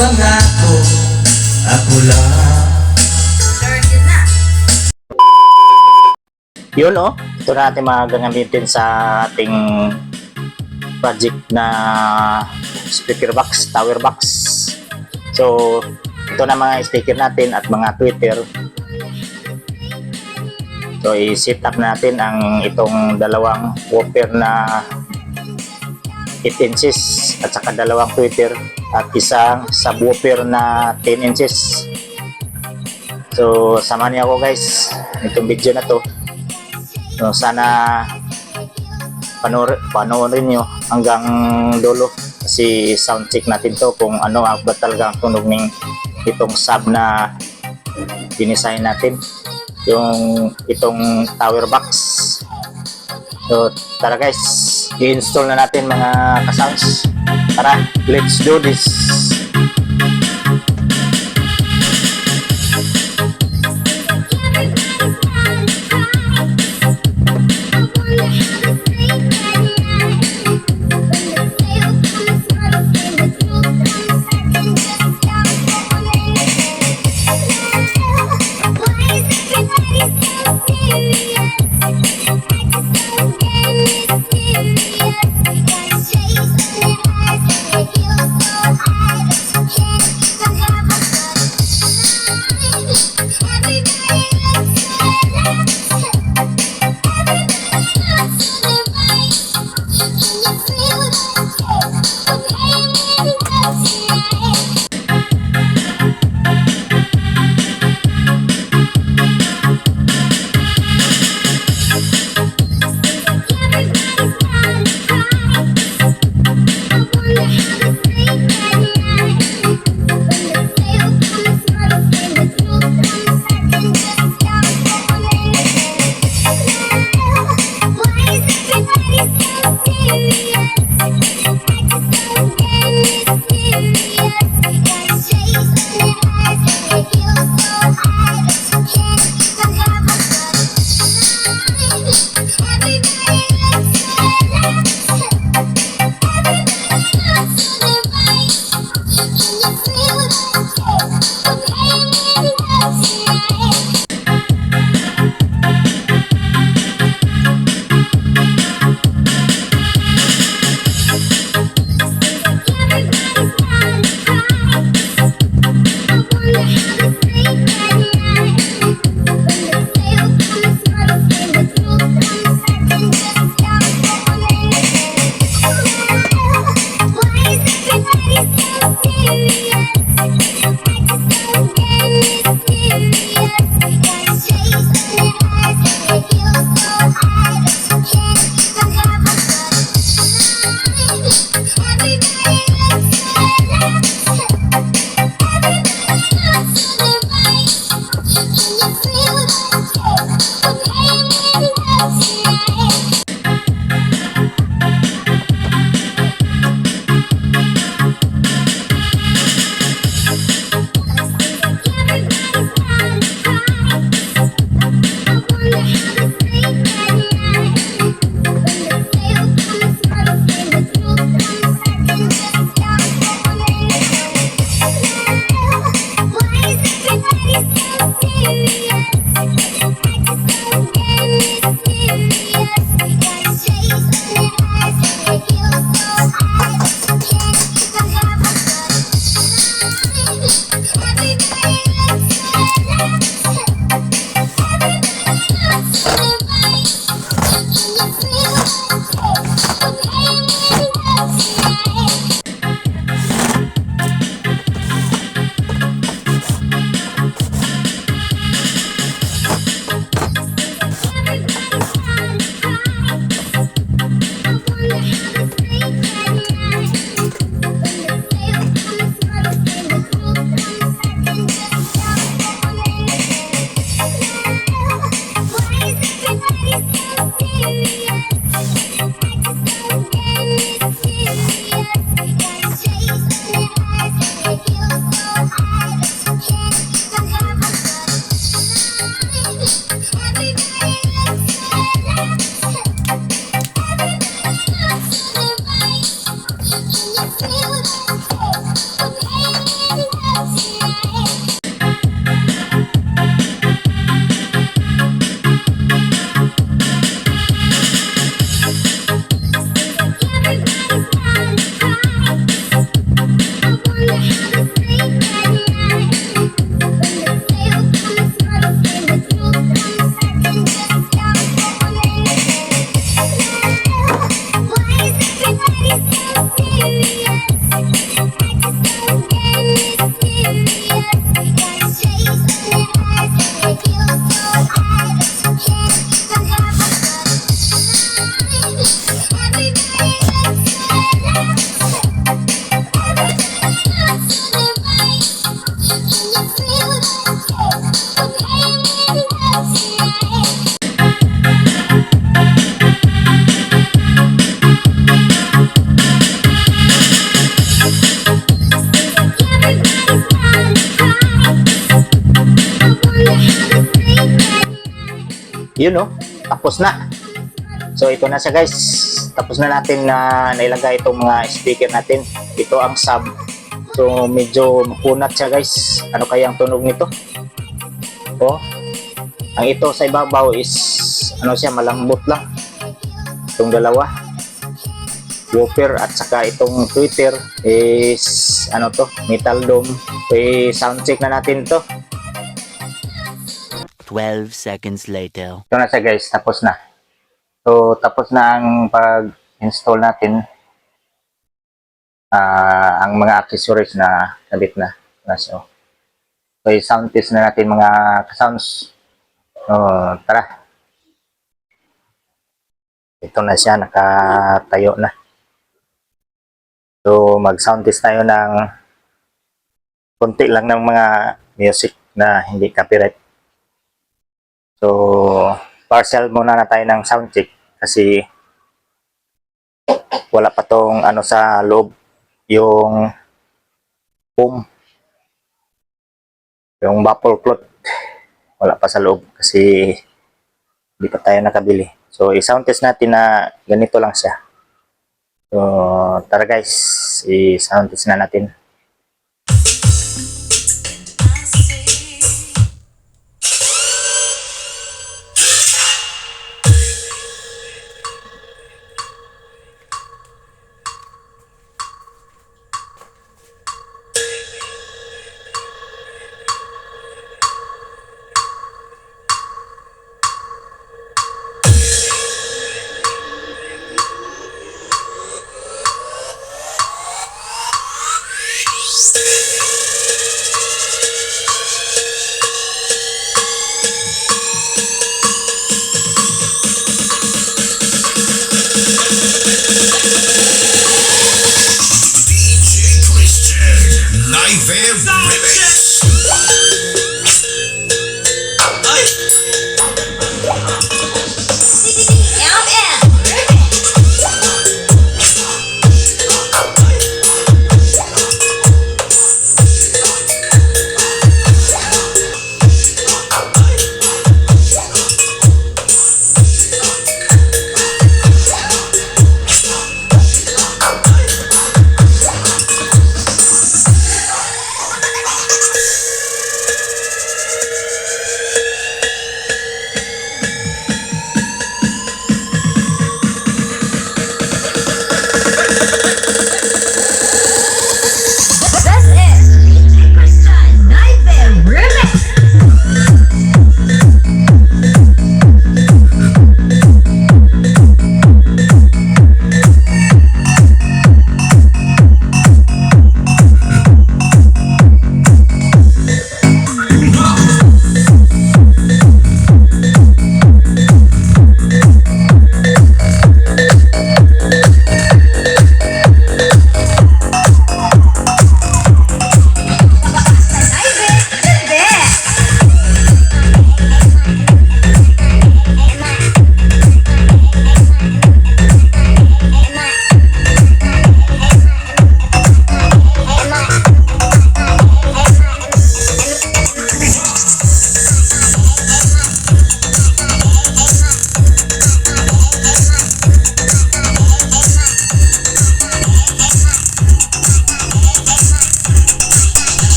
pangako, ako lang. Yun ito na natin mga gagamitin sa ating project na speaker box, tower box. So ito na mga speaker natin at mga tweeter. So i-set up natin ang itong dalawang woofer na 8 inches at saka dalawang tweeter at isang subwoofer na 10 inches. So samahan niyo ako guys itong video na to. So, sana panoorin nyo hanggang dulo kasi sound check natin to kung ano ba talaga ang tunog ng itong sub na dinisign natin, yung itong tower box. So tara guys, i-install na natin mga ka-sounds. Tara, let's do this. yun no, tapos na. So ito na siya guys, tapos na natin na nailagay itong mga speaker natin. Ito ang sub. So medyo makunat siya guys. Ano kaya ang tunog nito? Oh, ang ito sa ibabaw is ano siya, malambot lang. Itong dalawa, woofer, at saka itong tweeter is ano to, metal dome. So sound check na natin to. 12 seconds later. Ito na siya guys, tapos na. So tapos na ang pag-install natin. Ang mga accessories na kabit na. So sound test na natin mga sounds. So tara. Ito na siya, nakatayo na. So mag-sound test tayo ng konti lang ng mga music na hindi copyright. So partial muna na tayo ng sound check kasi wala pa tong ano sa loob, yung foam, yung bubble cloth wala pa sa loob kasi hindi pa tayo nakabili. So i-sound test natin na ganito lang siya. So tara guys, i-sound test na natin.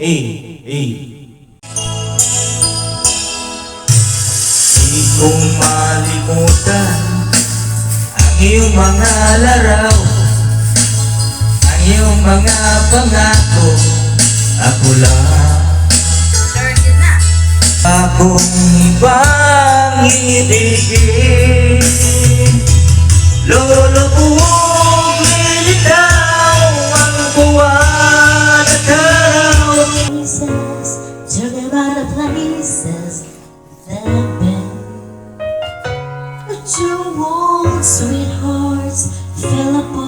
Di ko malimutan ang iyong mga laraw, ang iyong mga pangako. Ako lang akong ibang ibigin. Lulubog, lilitaw ang buwan at araw. Talking about the places that I've been. But your warm, sweet hearts fell apart.